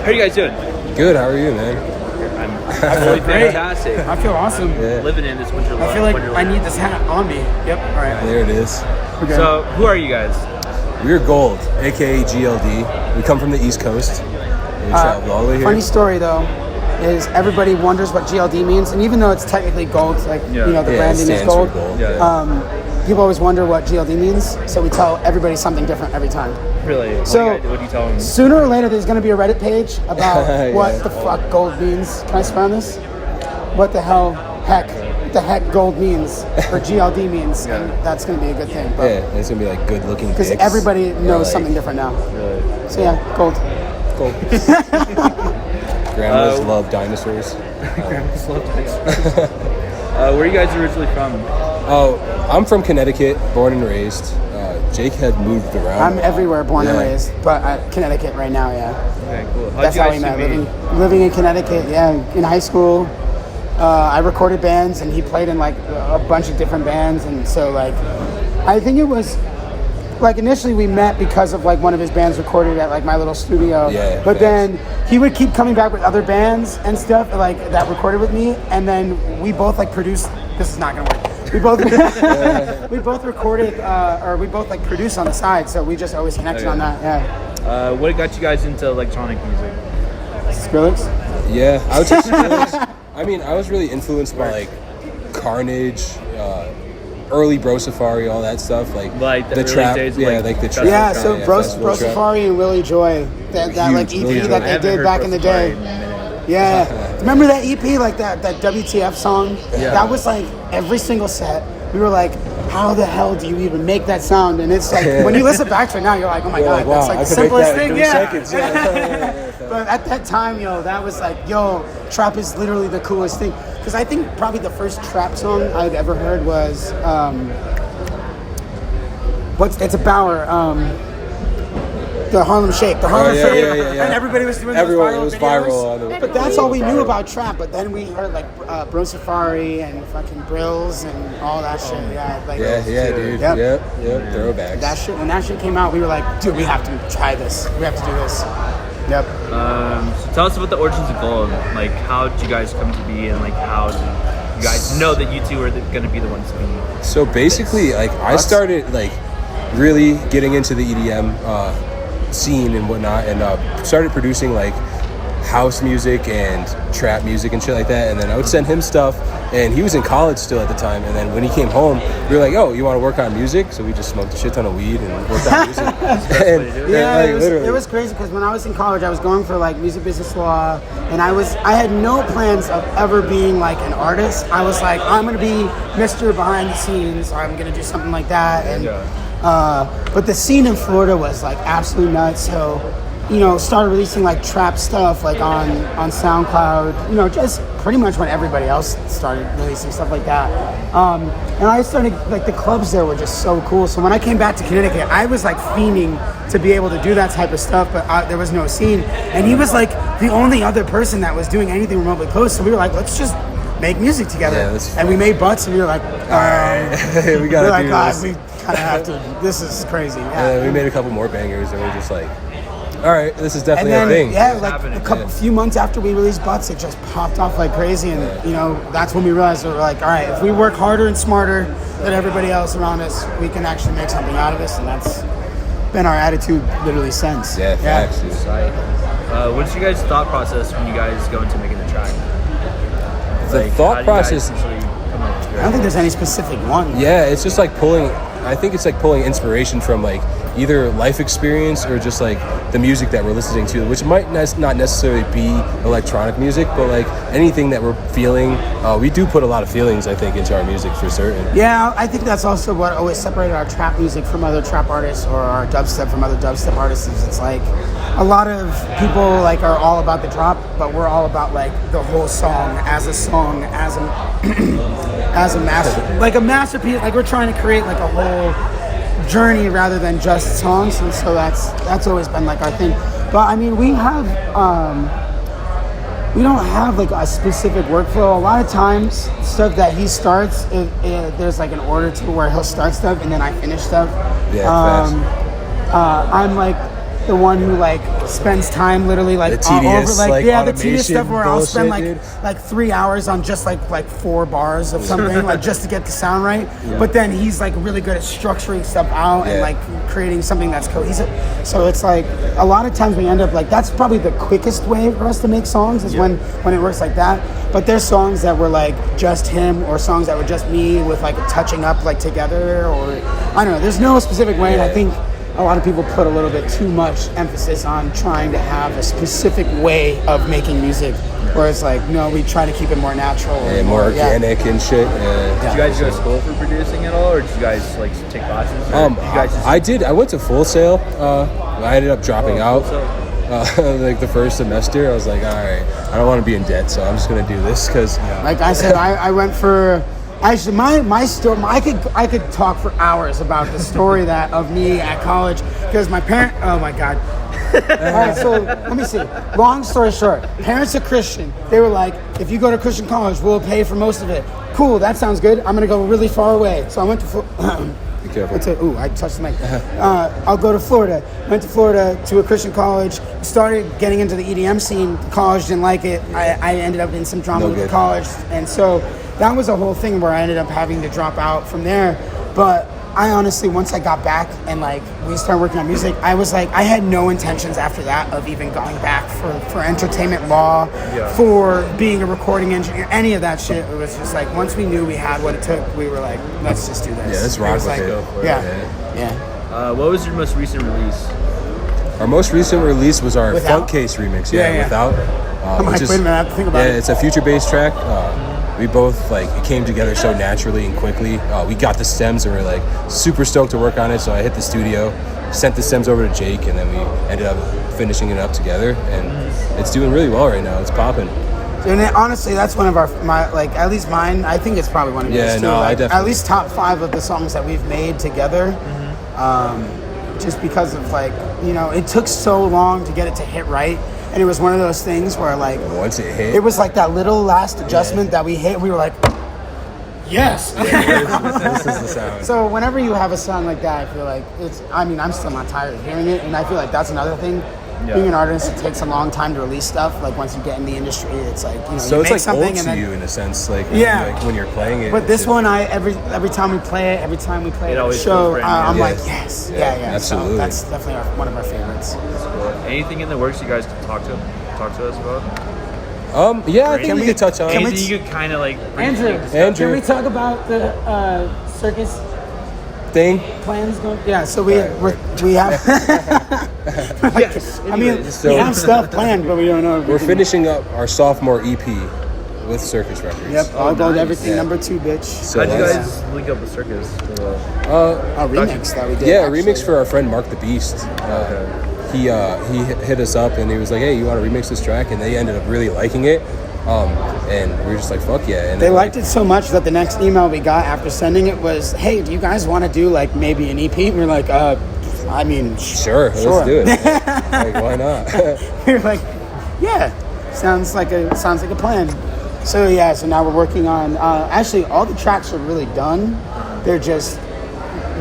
are you guys doing? Good. How are you, man? I'm absolutely fantastic. I feel awesome. Yeah. Living in this winter. I feel like I need this hat on me. Yep. All right. There it is. Okay. So, who are you guys? We're Gold, aka GLD. We come from the East Coast. We traveled all the way here. Funny story though, is everybody wonders what GLD means, and even though it's technically gold, like the branding is gold. People always wonder what GLD means, so we tell everybody something different every time. Really? So, what do you tell them? Sooner or later, there's going to be a Reddit page about what the fuck gold means. Can I spell this? What the heck gold means, or GLD means, and that's going to be a good thing. But it's going to be like good looking because everybody knows something different now. Really? So yeah, gold. Grandmas love dinosaurs. Grandmas love dinosaurs. Where are you guys originally from? Oh, I'm from Connecticut, born and raised. Jake had moved around. I'm everywhere, born and raised, but Connecticut right now, Okay, cool. That's how we met. Living in Connecticut, in high school. I recorded bands, and he played in like a bunch of different bands, and so like, I think it was like initially we met because of like one of his bands recorded at like my little studio. Yeah. But then he would keep coming back with other bands and stuff like that recorded with me, and then we both like produced. This is not gonna work. We both we both recorded or we both like produced on the side, so we just always connected on that. Yeah. What got you guys into electronic music? Skrillex? Yeah, I would say Skrillex. I mean, I was really influenced by like Carnage, early Bro Safari, all that stuff, like the trap days, like the trap. Yeah, so Bro Safari and Willie Joy, that like EP that they did back in the day. Yeah, remember that EP, like that WTF song? Yeah. That was like every single set. We were like, how the hell do you even make that sound? And it's like, when you listen back to it now, you're like, oh my God, wow, that's like the simplest thing. Seconds. But at that time, that was like, trap is literally the coolest thing. Because I think probably the first trap song I've ever heard was, it's a Bauer, the Harlem Shake, and everybody was doing those viral. But that's all we knew about trap. But then we heard like Bro Safari and fucking Brills and all that shit. Dude. Yep. Throwbacks. That shit. When that shit came out, we were like, dude, we have to try this. We have to do this. Yep. So tell us about the origins of Gold. Like, how did you guys come to be, and like, how did you guys know that you two are going to be the ones to be? So basically, like, I started like really getting into the EDM scene and whatnot, and started producing like house music and trap music and shit like that. And then I would send him stuff, and he was in college still at the time. And then when he came home, we were like, "Oh, you want to work on music?" So we just smoked a shit ton of weed and worked on music. It was crazy because when I was in college, I was going for like music business law, and I had no plans of ever being like an artist. I was like, I'm gonna be Mr. Behind the Scenes, or I'm gonna do something like that. And but the scene in Florida was like absolutely nuts. So, started releasing like trap stuff like on SoundCloud, just pretty much when everybody else started releasing stuff like that. And I started, like, the clubs there were just so cool. So when I came back to Connecticut, I was like fiending to be able to do that type of stuff, but there was no scene. And he was like the only other person that was doing anything remotely close. So we were like, let's just make music together. And we made butts, and we were like, we gotta do this. We kind of have to, this is crazy. Yeah, we made a couple more bangers, and we were just like, all right, this is definitely a thing. Yeah, like a few months after we released Butts, it just popped off like crazy. And, that's when we realized we were like, all right, if we work harder and smarter than everybody else around us, we can actually make something out of this. And that's been our attitude literally since. Yeah, facts. What's your guys' thought process when you guys go into making the track? The thought process, I don't think there's any specific one. Yeah, it's just like pulling inspiration from like either life experience or just like the music that we're listening to, which might not necessarily be electronic music, but like anything that we're feeling. We do put a lot of feelings, I think, into our music for certain. Yeah, I think that's also what always separated our trap music from other trap artists, or our dubstep from other dubstep artists. Is it's like a lot of people like are all about the drop, but we're all about like the whole song, as a masterpiece. Like we're trying to create like a whole journey rather than just songs, and so that's always been like our thing. But I mean, we don't have like a specific workflow. A lot of times, stuff that he starts, there's like an order to where he'll start stuff and then I finish stuff. Yeah, I'm like, the one who like spends time literally like The all tedious, over, like like, the tedious stuff where I'll bullshit, spend dude. like 3 hours on just like 4 bars of something, like just to get the sound right. But then he's like really good at structuring stuff out and like creating something that's cohesive. So it's like a lot of times we end up like, that's probably the quickest way for us to make songs is when it works like that. But there's songs that were like just him, or songs that were just me with like touching up like together, or I don't know. There's no specific way, and I think a lot of people put a little bit too much emphasis on trying to have a specific way of making music, where it's like, no, we try to keep it more natural. And more organic and shit. Did you guys go to school for producing at all, or did you guys like take classes? Or did you guys just... I did. I went to Full Sail. I ended up dropping out. Like the first semester, I was like, all right, I don't want to be in debt, so I'm just gonna do this because. Like I said, I went for. Actually, my story. I could talk for hours about the story that of me at college, because my parent. Oh my God. All right, so let me see. Long story short, parents are Christian. They were like, if you go to Christian college, we'll pay for most of it. Cool, that sounds good. I'm gonna go really far away. So I went to. Be careful. I touched the mic. I'll go to Florida. Went to Florida to a Christian college. Started getting into the EDM scene. College didn't like it. I ended up in some drama with the college, and so that was a whole thing where I ended up having to drop out from there. But I honestly, once I got back and like we started working on music, I was like, I had no intentions after that of even going back for entertainment law, for being a recording engineer, any of that shit. It was just like, once we knew we had what it took, we were like, let's just do this. Yeah, let's rock with like, it. Yeah. What was your most recent release? Our most recent release was our Without? Funk Case remix. Yeah. Without. I'm like, wait a minute, I have to think about it. Yeah, it's a future-based track. We both, like, it came together so naturally and quickly. We got the stems and we were, like, super stoked to work on it. So I hit the studio, sent the stems over to Jake, and then we ended up finishing it up together. And it's doing really well right now. It's popping. And honestly, that's one of at least mine, I think it's probably one of yours too. I Like, definitely. at least top 5 of the songs that we've made together. Just because of like, you know, it took so long to get it to hit right. And it was one of those things where like, once it hit, it was like that little last adjustment that we hit. We were like, yes. this is the sound. So whenever you have a song like that, I feel like I'm still not tired of hearing it. And I feel like that's another thing. Being an artist, it takes a long time to release stuff. Like once you get in the industry, it's like, you know, So you it's make like something old and to then, you in a sense, like, Yeah. when you're playing it. But this it's one, every time we play it, at a always show, feels brand I'm new. like, yes, yeah, absolutely. So that's definitely one of our favorites. Anything in the works you guys can talk to us about? Yeah, I think we could touch on. Anything you could kind of like bring to Andrew, can we talk about the circus thing. plans going? Yeah, so we have. Yes. I mean, So- we have stuff planned, but we don't know. If we We're can- finishing up our sophomore EP with Circus Records. Yep, all gold, nice. everything Yeah. $2, bitch. So How'd you that's- guys link up with Circus? A remix that we did. Yeah, a actually. remix for our friend Mark the Beast. He hit us up and he was like, "Hey, you want to remix this track?" And they ended up really liking it. And we were just like, "Fuck yeah!" And They then, liked it so much that the next email we got after sending it was, "Hey, do you guys want to do like maybe an EP?" We were like, I mean, Sure, let's do it. Like, why not? we were like, yeah, sounds like a plan. So yeah, so now we're working on. Actually, all the tracks are really done. They're just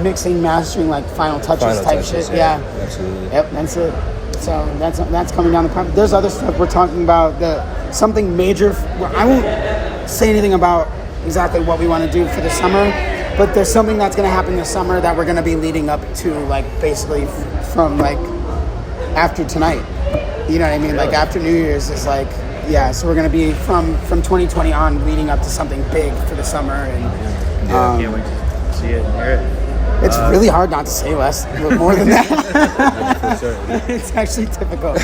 mixing, mastering, like final touches type shit. Yeah, absolutely. Yep, that's it. So that's coming down the pipe. There's other stuff we're talking about. Something major. I won't say anything about exactly what we want to do for the summer, but there's something that's going to happen this summer that we're going to be leading up to, like basically from like after tonight. You know what I mean? Like after New Year's is like, yeah. So we're going to be from 2020 on leading up to something big for the summer, and Can't wait to see it and hear it. it's really hard not to say more than that. For certain. It's actually difficult.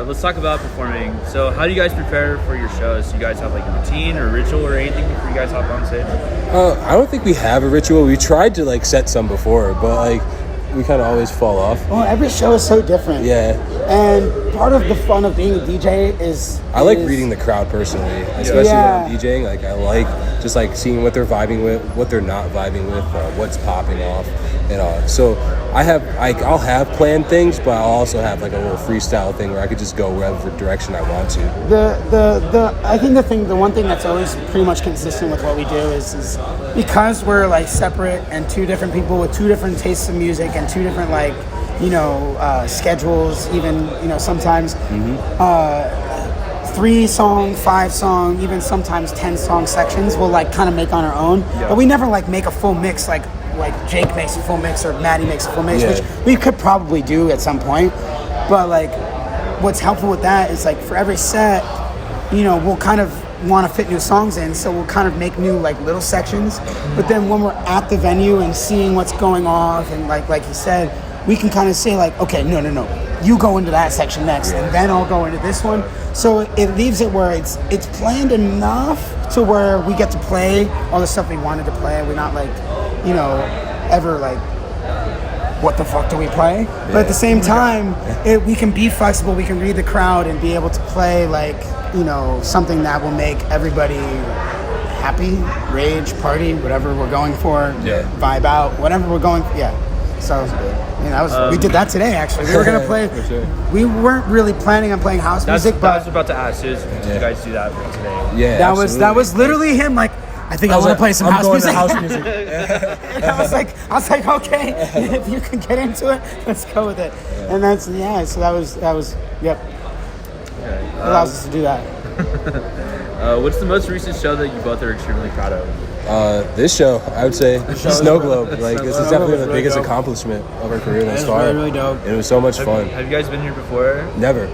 Let's talk about performing. So how do you guys prepare for your shows? Do you guys have like a routine or ritual or anything before you guys hop on stage? I don't think we have a ritual. We tried to like set some before, but like we kind of always fall off. Well, every show is so different. Yeah. And part of the fun of being a DJ is I like reading the crowd personally, especially Yeah. when I'm DJing. Like I like just like seeing what they're vibing with, what they're not vibing with, what's popping off, and all. So I'll have planned things, but I'll also have like a little freestyle thing where I could just go wherever direction I want to. I think the one thing that's always pretty much consistent with what we do is because we're like separate and two different people with two different tastes of music and two different like schedules, even, sometimes 3-song, 5-song, even sometimes 10-song sections we'll like kind of make on our own. Yeah. But we never like make a full mix like Jake makes a full mix or Maddie makes a full mix, which we could probably do at some point. But like what's helpful with that is like for every set, we'll kind of want to fit new songs in, so we'll kind of make new like little sections. But then when we're at the venue and seeing what's going off, and like you said, we can kind of say like, okay, no, you go into that section next, and then I'll go into this one. So it leaves it where it's planned enough to where we get to play all the stuff we wanted to play. We're not like, ever like, what the fuck do we play? Yeah. But at the same time, we can be flexible. We can read the crowd and be able to play like, something that will make everybody happy, rage, party, whatever we're going for, vibe out, whatever we're going for. Yeah. So, we did that today, actually. We were going to play, we weren't really planning on playing house music, but... I was about to ask, did you guys do that today? Yeah, that was literally him, like, I think I want to play some house music. House music. And I was like, okay, if you can get into it, let's go with it. Yeah. And that's, so that was, yep. Okay. Allows us to do that. What's the most recent show that you both are extremely proud of? This show, I would say SnowGlobe. Like, this is definitely the biggest accomplishment of our career thus far. Really dope. And it was so much fun. Have you guys been here before? Never.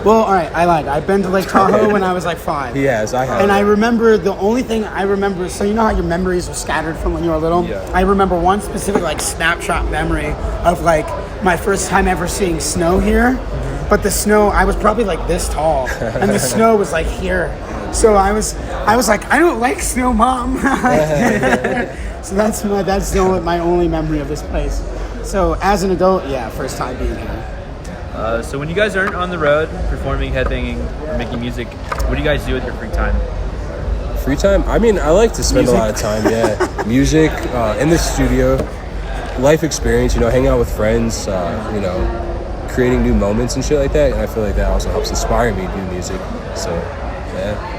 Well, all right, I lied. I've been to Lake Tahoe when I was like 5. He has, I have. And I remember, the only thing I remember, so you know how your memories are scattered from when you were little? Yeah. I remember one specific like snapshot memory of like my first time ever seeing snow here. But the snow, I was probably like this tall, and the snow was like here. So I was like, I don't like snow, Mom. So that's my only memory of this place. So as an adult, first time being here. So when you guys aren't on the road performing, headbanging, or making music, what do you guys do with your free time? Free time? I mean, I like to spend a lot of time, music, in the studio, life experience, hanging out with friends, creating new moments and shit like that. And I feel like that also helps inspire me to do music. So,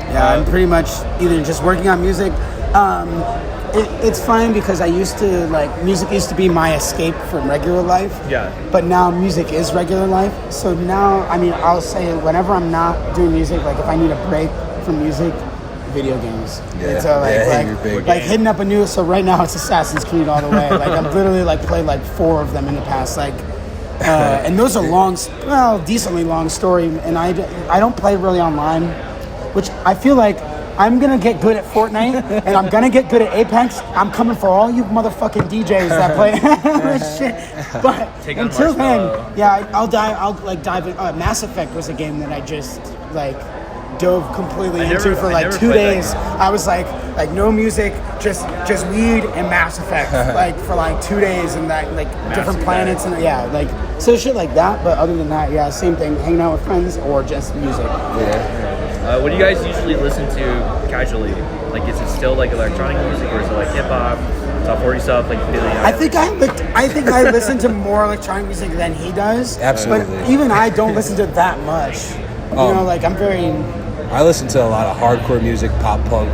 I'm pretty much either just working on music. It's fine because I used to, music used to be my escape from regular life. Yeah. But now music is regular life. So now, I'll say whenever I'm not doing music, like if I need a break from music, video games. Yeah. So like hitting up a new, so right now it's Assassin's Creed all the way. Like I've literally played 4 of them in the past, and those are decently long story, and I don't play really online, which I feel like I'm going to get good at Fortnite, and I'm going to get good at Apex. I'm coming for all you motherfucking DJs that play this shit. But until then, I'll dive in. Mass Effect was a game that I just, dove completely into for 2 days. I was like no music, just weed and Mass Effect, for 2 days, and that different planets and so shit like that. But other than that, same thing, hanging out with friends or just music. What do you guys usually listen to casually? Is it still electronic music, or is it hip hop, top 40 stuff, Billie Eilish? I think I listen to more electronic music than he does. Absolutely. But even I don't listen to that much. I'm very. I listen to a lot of hardcore music, pop punk.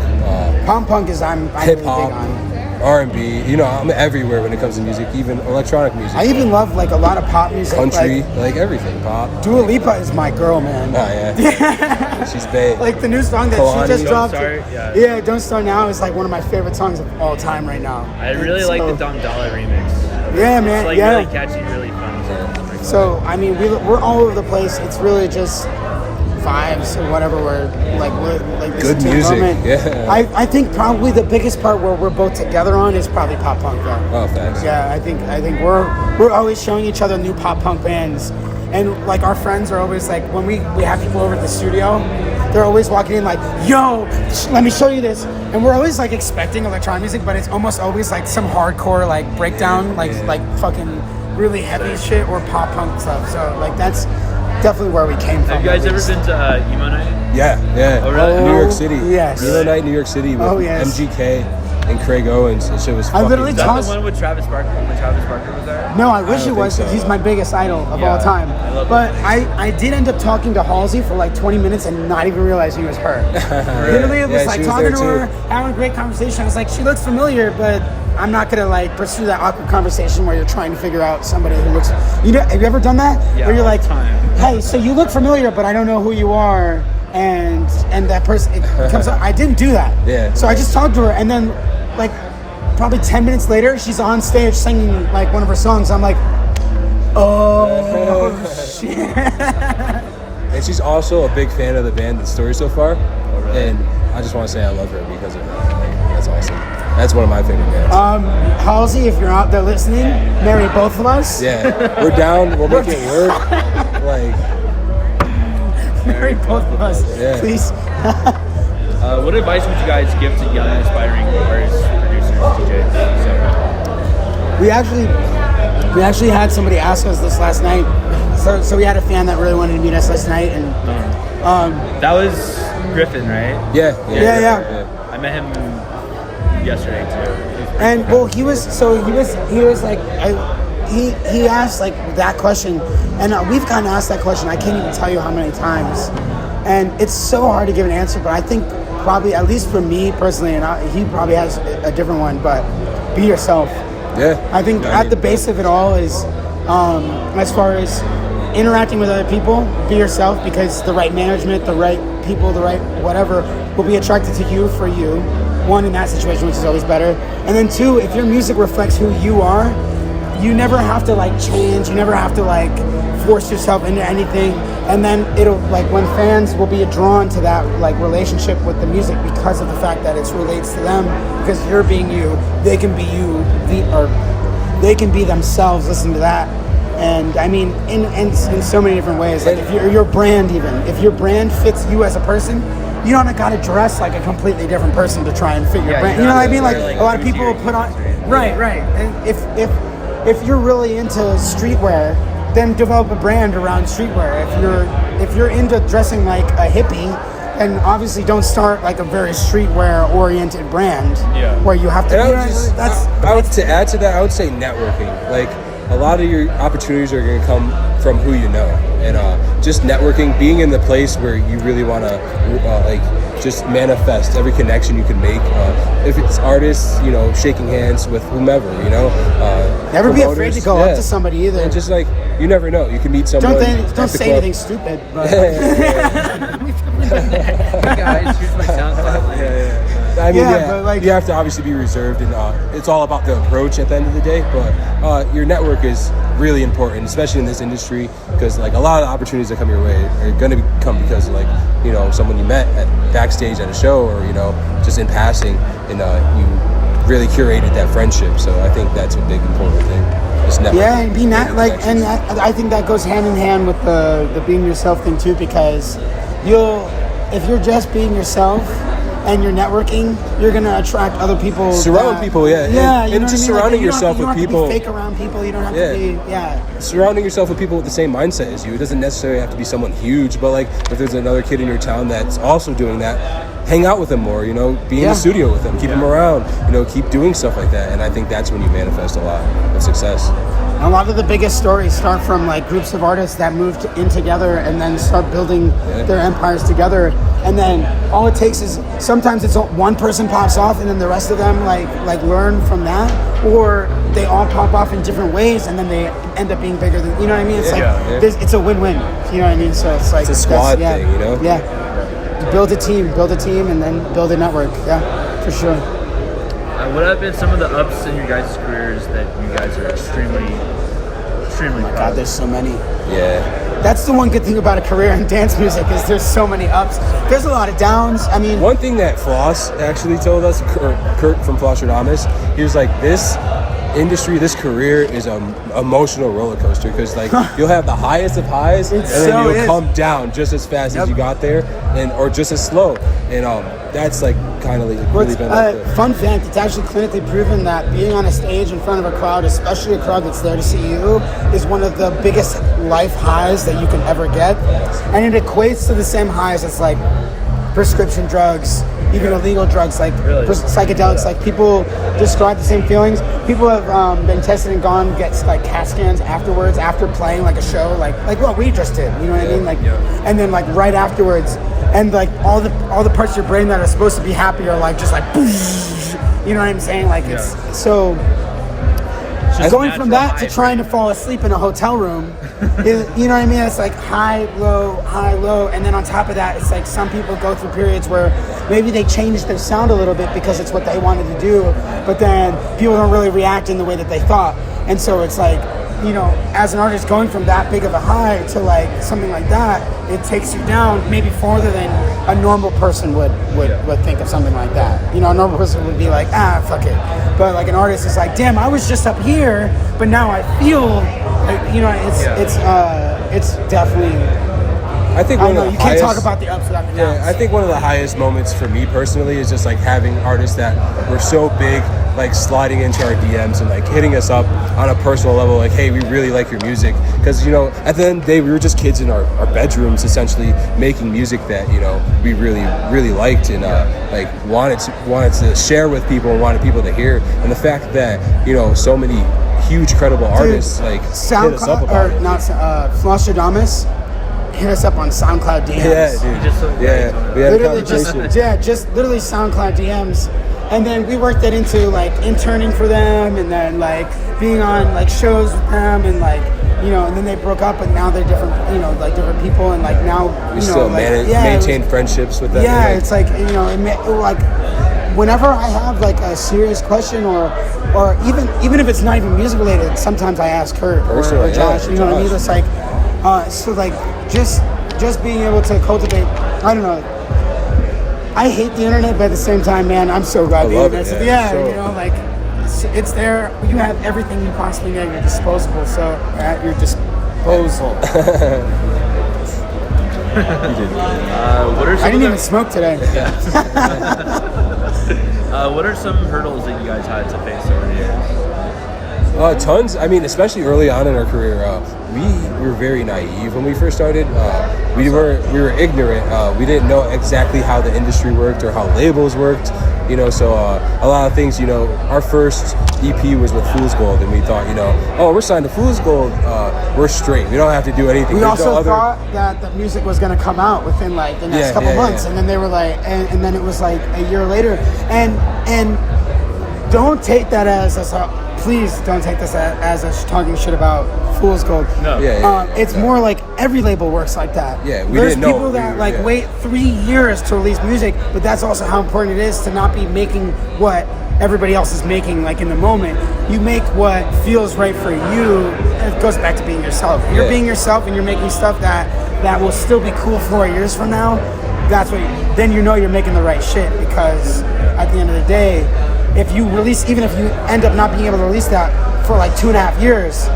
Pop punk is I'm hip hop, really big on. R&B. I'm everywhere when it comes to music, even electronic music. I even love a lot of pop music, country, everything. Pop. Dua Lipa is my girl, man. Oh yeah. She's babe. The new song that she just dropped. Don't Start, Don't Start Now is one of my favorite songs of all time right now. I really like the Dom Dollar remix. Yeah, man. It's really catchy, really fun. So we're all over the place. It's really just vibes or whatever we're good music. I think probably the biggest part where we're both together on is probably pop punk though. Oh, thanks. Yeah, I think we're always showing each other new pop punk bands, and our friends are always when we have people over at the studio, they're always walking in yo, let me show you this, and we're always expecting electronic music, but it's almost always some hardcore breakdown fucking really heavy shit or pop punk stuff. So that's definitely where we came from. Have you guys ever been to Emo Night? Yeah. Oh, really? New York City. Yes. Emo Night, New York City with MGK and Craig Owens. That shit was fucking... Is that the one with Travis Barker, when Travis Barker was there? No, I wish it was, because he's my biggest idol of all time. But I did end up talking to Halsey for 20 minutes and not even realize he was her. Literally, it was talking to her, having a great conversation. I was like, she looks familiar, but I'm not gonna like pursue that awkward conversation where you're trying to figure out somebody who looks. Have you ever done that? Yeah, where you're all like, the time. hey, so you look familiar, but I don't know who you are, and that person it comes up. I didn't do that. Yeah. So I just talked to her, and then like probably 10 minutes later, she's on stage singing like one of her songs. I'm like, oh shit. And she's also a big fan of the band, The Story So Far. And I just want to say I love her because of that. Like, that's awesome. That's one of my favorite bands. Halsey, if you're out there listening, marry both of us. Yeah, we're down. We'll make it work. Like, marry both of us, yeah. please. What advice would you guys give to young aspiring artists, producers, DJs? We actually had somebody ask us this last night. So we had a fan that really wanted to meet us last night, and that was Griffin, right? yeah. I met him yesterday too. And well, he was like, he asked like that question, and we've gotten asked that question. I can't even tell you how many times, and it's so hard to give an answer. But I think probably, at least for me personally, and he probably has a different one. But be yourself. Yeah. I think at the base of it all is, as far as interacting with other people, be yourself, because the right management, the right people, the right whatever will be attracted to you for you. One, in that situation, which is always better. And then two, if your music reflects who you are, you never have to like change. You never have to like force yourself into anything. And then it'll like when fans will be drawn to that like relationship with the music because of the fact that it relates to them, because you're being you, they can be you, or they can be themselves. Listen to that. And I mean, in so many different ways. Like if your brand, even if your brand fits you as a person, you don't got to dress like a completely different person to try and fit your brand. You know what I mean? Like a lot of people will put on. Right. And if you're really into streetwear, then develop a brand around streetwear. If you're into dressing like a hippie, then obviously don't start like a very streetwear oriented brand. Yeah. Where you have to. To add to that, I would say networking. Like, a lot of your opportunities are going to come from who you know, and just networking, being in the place where you really want to like just manifest every connection you can make. If it's artists, shaking hands with whomever, never be afraid to go up to somebody either. And just like, you never know, you can meet someone. Don't say anything stupid. But. Hey guys, here's my SoundCloud. I mean, but like, you have to obviously be reserved, and it's all about the approach at the end of the day. But your network is really important, especially in this industry, because like a lot of opportunities that come your way are going to come because of like someone you met at backstage at a show, or just in passing, and you really curated that friendship. So I think that's a big important thing. Just networking. Yeah, and being that like, and I think that goes hand in hand with the being yourself thing too, because if you're just being yourself and you're networking, you're gonna attract other people. Surround people, yeah. And just surrounding yourself with people. You don't have to be fake around people. You don't have to be, Surrounding yourself with people with the same mindset as you. It doesn't necessarily have to be someone huge, but like if there's another kid in your town that's also doing that, hang out with them more. Be in the studio with them, keep them around. Keep doing stuff like that, and I think that's when you manifest a lot of success. A lot of the biggest stories start from like groups of artists that moved in together and then start building their empires together. And then all it takes is sometimes it's one person pops off and then the rest of them like learn from that, or they all pop off in different ways and then they end up being bigger than, you know what I mean? It's it's a win-win, you know what I mean? So it's like it's a squad thing, Yeah. Build a team and then build a network. Yeah, for sure. What have been some of the ups in your guys' careers that you guys are extremely proud God, of? there's so many. Yeah. That's the one good thing about a career in dance music is there's so many ups. There's a lot of downs. I mean, one thing that Floss actually told us, Kurt from Flossstradamus, he was like, this industry, this career is an emotional roller coaster, because like you'll have the highest of highs and then you'll come down just as fast as you got there, or just as slow, and that's like kind of really been like fun fact, it's actually clinically proven that being on a stage in front of a crowd, especially a crowd that's there to see you, is one of the biggest life highs that you can ever get, and it equates to the same highs as like prescription drugs, even illegal drugs like psychedelics. Like people describe the same feelings. People have been tested and gone get like CAT scans afterwards, after playing like a show, like what we just did. You know what I mean? And then like right afterwards, and like all the parts of your brain that are supposed to be happy are like just like You know what I'm saying? Like it's so. Just Going from that to natural trying to fall asleep in a hotel room, you know what I mean? It's like high, low, and then on top of that, it's like some people go through periods where maybe they change their sound a little bit because it's what they wanted to do, but then people don't really react in the way that they thought. And so it's like, you know, as an artist going from that big of a high to like something like that, it takes you down maybe farther than a normal person would think of something like that. You know, a normal person would be like, fuck it. But like an artist is like, damn, I was just up here, but now I feel like, you know, it's definitely. I think I know you can't talk about the ups without the downs. Yeah, I think one of the highest moments for me personally is just like having artists that were so big, like sliding into our DMs and like hitting us up on a personal level, like, hey, we really like your music. Because, you know, at the end of the day, we were just kids in our bedrooms essentially making music that, you know, we really liked and like wanted to share with people and wanted people to hear. And the fact that, you know, so many huge credible artists like hit us up about it. Flosstradamus hit us up on SoundCloud DMs. Yeah, dude. We had literally a conversation. just literally SoundCloud DMs. And then we worked that into like interning for them and then like being on like shows with them and like, you know, and then they broke up and now they're different, you know, like different people and like now, We still maintain friendships with them. Yeah, like, it's like, you know, like whenever I have like a serious question or even if it's not even music related, sometimes I ask Kurt or Josh, you know what I mean? It's like, so like just being able to cultivate, I don't know, I hate the internet, but at the same time, man, I'm so glad the internet's so, you know, like it's there. You have everything you possibly need at your disposal. At your disposal. What are some I didn't even smoke today. What are some hurdles that you guys had to face over the years? Tons. I mean, especially early on in our career, we were very naive when we first started. We were ignorant. We didn't know exactly how the industry worked or how labels worked. You know, so a lot of things. You know, our first EP was with Fool's Gold, and we thought, you know, oh, we're signed to Fool's Gold. We're straight. We don't have to do anything. We also thought that the music was going to come out within like the next couple months, and then they were like, and then it was like a year later, and don't take that as a. Please don't take this as us talking shit about Fool's Gold. No. It's more like every label works like that. Yeah, There's people that wait 3 years to release music, but that's also how important it is to not be making what everybody else is making like in the moment. You make what feels right for you. It goes back to being yourself. If you're being yourself and you're making stuff that will still be cool 4 years from now, that's what then you know you're making the right shit, because at the end of the day, if you release, even if you end up not being able to release that for like 2.5 years,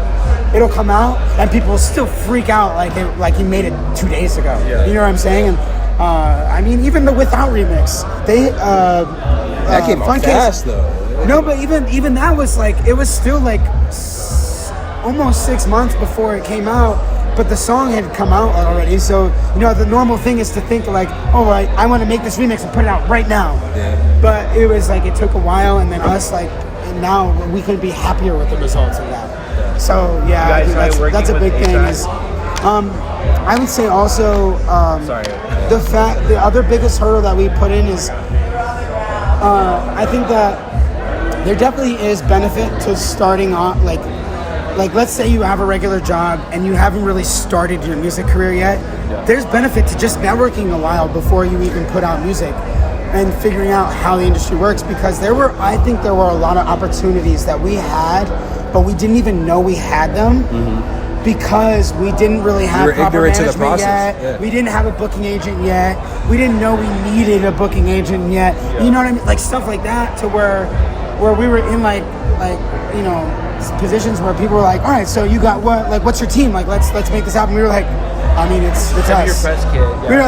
it'll come out and people will still freak out like you made it 2 days ago. Yeah. You know what I'm saying? And I mean, even the Without remix, they that came out fast though. No, but even that was like, it was still like almost 6 months before it came out. But the song had come out already, so you know the normal thing is to think like, oh, I want to make this remix and put it out right now. Yeah. But it was like it took a while, and then us like, and now we couldn't be happier with the results of that. So yeah, I think that's a big thing. Is I would say also the other biggest hurdle that we put in is I think that there definitely is benefit to starting off like let's say you have a regular job and you haven't really started your music career yet. There's benefit to just networking a while before you even put out music and figuring out how the industry works, because I think there were a lot of opportunities that we had, but we didn't even know we had them because we didn't really have proper management yet. Yeah. We didn't have a booking agent yet. We didn't know we needed a booking agent yet. Yeah. You know what I mean? Like stuff like that, to where we were in like you know, positions where people were like, all right, so you got what? Like, what's your team? Like, let's make this happen. We were like, I mean, it's us. Your press kit. Yeah. We were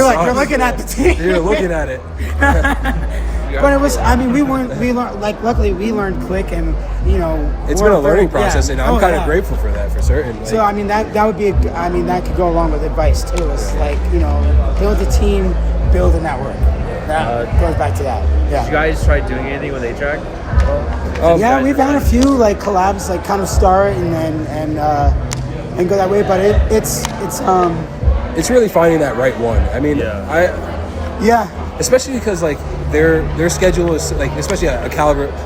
like, you're looking at the team. You're looking at it. But it was, I mean, we learned, like, luckily we learned Click, and, you know. It's been a learning process, and I'm kind of grateful for that, for certain. Like, so, I mean, that would be, that could go along with advice, too. It's like, you know, build a team, build a network. That goes back to that. Yeah. Did you guys try doing anything with A-Track? Yeah, we've had a few like collabs, like kind of start and go that way. But it's really finding that right one. I mean, Yeah. Especially because like their schedule is like, especially an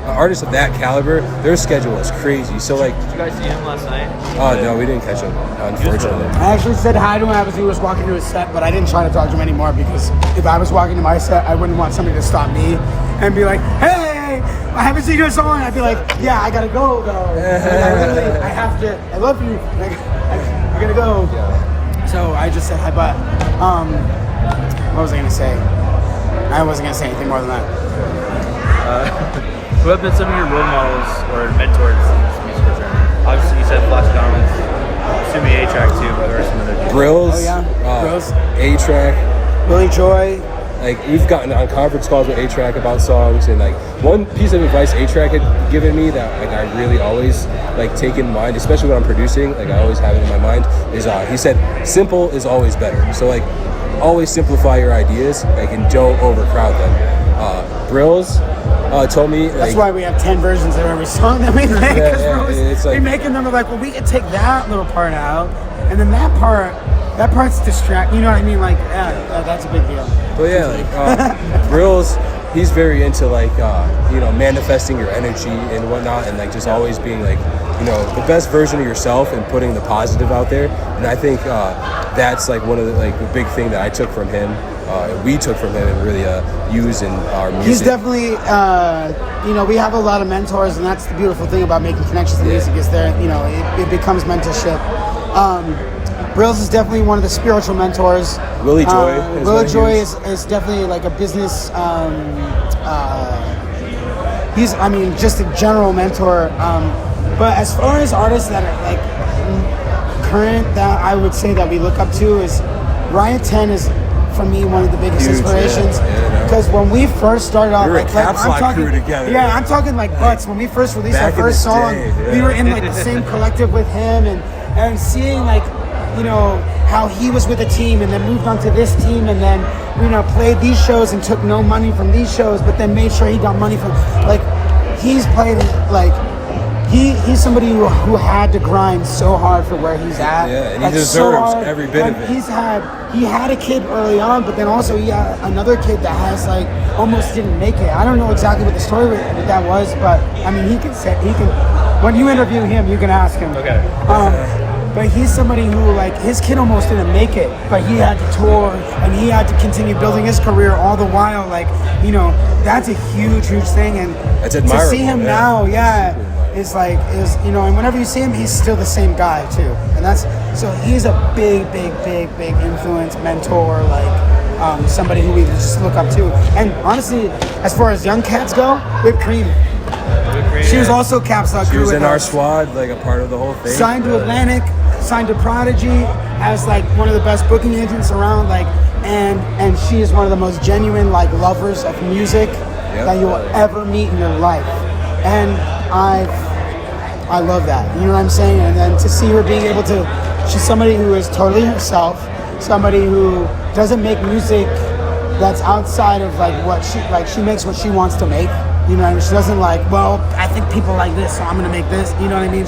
artist of that caliber, their schedule is crazy. So like, Did you guys see him last night? Oh no, we didn't catch him, unfortunately. I actually said hi to him as he was walking to his set, but I didn't try to talk to him anymore because if I was walking to my set, I wouldn't want somebody to stop me and be like, "Hey, I haven't seen your song." I'd be like, "Yeah, I gotta go though. I have to. I love you. I gotta go." Yeah. So I just said hi, but what was I gonna say? I wasn't gonna say anything more than that. Who have been some of your role models or mentors in this musical journey? Obviously, you said Flash Thomas, assuming A-Track too, but there are some other people. Grills, Oh yeah, Grills, A-Track. Billy Joy. Like, we've gotten on conference calls with A-Track about songs, and like one piece of advice A-Track had given me that like I really always like take in mind, especially when I'm producing, like I always have it in my mind, is he said simple is always better. So like always simplify your ideas, like, and don't overcrowd them. Brills told me like, That's why we have 10 versions of every song that we make. it's like, we're making them like, well, we could take that little part out, and then that part's distract. You know what I mean? Like, that's a big deal. But yeah, like Brills, he's very into like manifesting your energy and whatnot, and like just always being like the best version of yourself and putting the positive out there. And I think that's like one of the like the big thing that I took from him. We took from him and really use in our music. He's definitely, we have a lot of mentors, and that's the beautiful thing about making connections in music is there, it becomes mentorship. Brills is definitely one of the spiritual mentors. Willie Joy. Willie Joy is definitely like a business. He's, just a general mentor. But as far as artists that are like current, that I would say that we look up to is Ryan 10 is, for me, one of the biggest inspirations. Because when we first started off, we were a Caps Lock crew together. Yeah, I'm talking like Butts. When we first released our first song, we were in like the same collective with him, and seeing like, how he was with a team and then moved on to this team and then, played these shows and took no money from these shows, but then made sure he got money from, like, he's played, like, he's somebody who had to grind so hard for where he's at. Yeah, and he deserves every bit of it. He had a kid early on, but then also he had another kid that has like almost didn't make it. I don't know exactly what the story with that was, but I mean he can when you interview him, you can ask him. Okay. But he's somebody who, like, his kid almost didn't make it, but he had to tour and he had to continue building his career all the while. Like, that's a huge, huge thing. And that's admirable. To see him now, it's like, and whenever you see him, he's still the same guy too. And so he's a big influence, mentor, like, somebody who we just look up to. And honestly, as far as young cats go, Whipped Cream. She was also Caps Lock crew. She was in our us. squad, like a part of the whole thing. Signed to Atlantic, signed to Prodigy, has like one of the best booking agents around, like, and she is one of the most genuine like lovers of music that you will ever meet in your life. And I love that. You know what I'm saying? And then to see her being able to, she's somebody who is totally herself, somebody who doesn't make music that's outside of like what she makes what she wants to make. You know what I mean? She doesn't like, well, I think people like this, so I'm gonna make this. You know what I mean?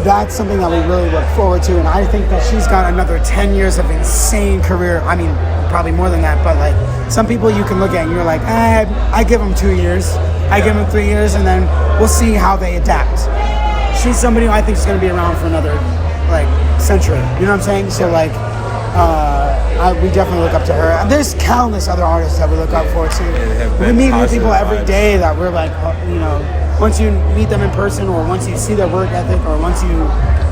That's something that we really look forward to, and I think that she's got another 10 years of insane career. I mean, probably more than that, but like some people you can look at and you're like, I give them 2 years, I give them 3 years, and then we'll see how they adapt. She's somebody who I think is gonna be around for another like century. You know what I'm saying? So like, we definitely look up to her. There's countless other artists that we look up for too. We meet with people every day that we're like, once you meet them in person, or once you see their work ethic, or once you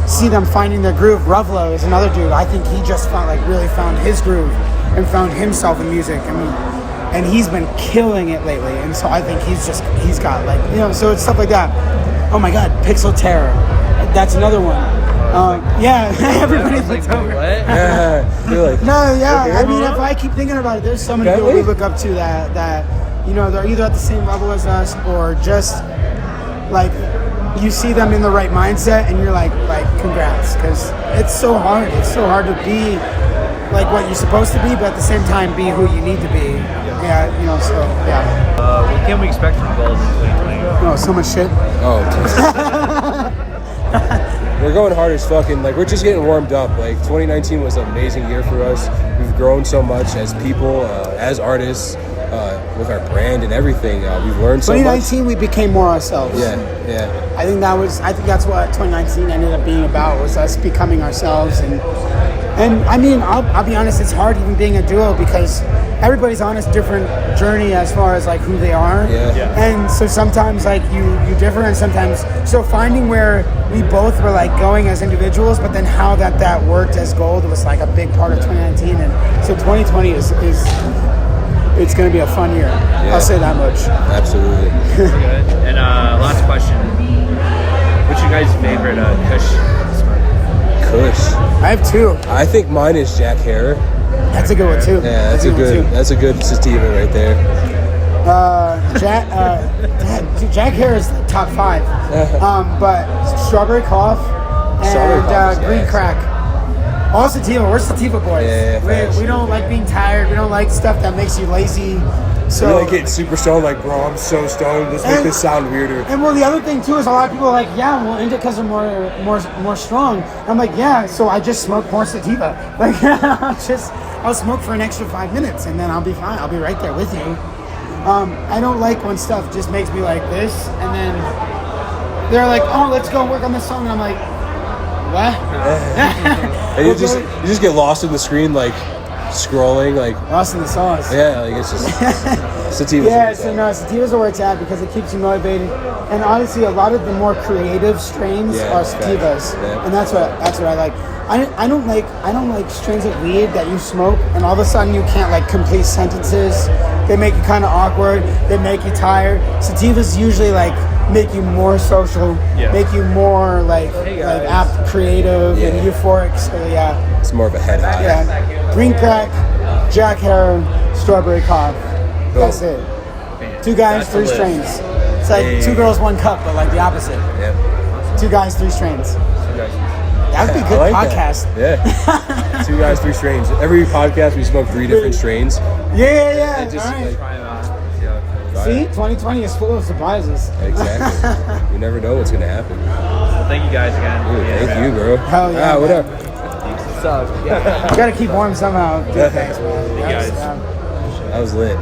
see them finding their groove. Ruffalo is another dude. I think he just really found his groove and found himself in music. I mean, and he's been killing it lately. And so I think he's got like, so it's stuff like that. Oh my God, Pixel Terror. That's another one. Everybody's like, what? I mean, if I keep thinking about it, there's so many people we look up to that they're either at the same level as us, or just like you see them in the right mindset and you're like congrats, because it's so hard. It's so hard to be like what you're supposed to be, but at the same time be who you need to be. What can we expect from GLD in 2020? So much shit. we're going hard as fuck, and like we're just getting warmed up. Like 2019 was an amazing year for us. We've grown so much as people, as artists, with our brand and everything. We've learned so much. 2019, we became more ourselves. Yeah. I think that's what 2019 ended up being about, was us becoming ourselves. And I mean, I'll be honest, it's hard even being a duo because everybody's on a different journey as far as like who they are. Yeah. And so sometimes like you differ, and sometimes so finding where we both were like going as individuals, but then how that worked as gold was like a big part of 2019. And so 2020 is it's going to be a fun year. Yeah. I'll say that much. Absolutely. Good. And last question. What's your guys' favorite Kush smoke? Kush. I have two. I think mine is Jack Harrer. That's a good one too. Yeah, that's a good sativa right there. Jack Harrer is top 5. But Strawberry Cough and Green Crack. All sativa. We're sativa boys. Yeah, we don't like being tired. We don't like stuff that makes you lazy. So we like getting super stoned, like, bro, I'm so stoned. Let's make this sound weirder. And well, the other thing too is a lot of people are like, yeah, well, indicas are more strong. I'm like, yeah, so I just smoke more sativa. Like, I'll smoke for an extra 5 minutes and then I'll be fine. I'll be right there with you. I don't like when stuff just makes me like this, and then they're like, oh, let's go work on this song, and I'm like, what? And you just get lost in the screen, like scrolling, like lost in the sauce. Yeah, like it's just sativa. Yeah, so no, sativa's where it's at because it keeps you motivated. And honestly, a lot of the more creative strains are sativas, and that's what I like. I don't like strains of weed that you smoke and all of a sudden you can't like complete sentences. They make you kind of awkward. They make you tired. Sativas usually like make you more social, make you more like apt, creative, and euphoric. So yeah, it's more of a head high. Yeah, Green Crack, Jack Harrer, Strawberry Cough. That's it. 2 guys, 3 strains. It's like 2 girls, 1 cup, but like the opposite. Yep. 2 guys, 3 strains. That would be a good podcast. That. Yeah. 2 guys, 3 strains. Every podcast we smoke 3 different strains. Yeah. Just, all right. Try them out. See, 2020 is full of surprises. Exactly. You never know what's gonna happen. Well, thank you guys again. Dude, thank you, bro. Hell yeah. Whatever. So, You gotta keep warm somehow. Yeah. Thanks, man. You guys. That was lit.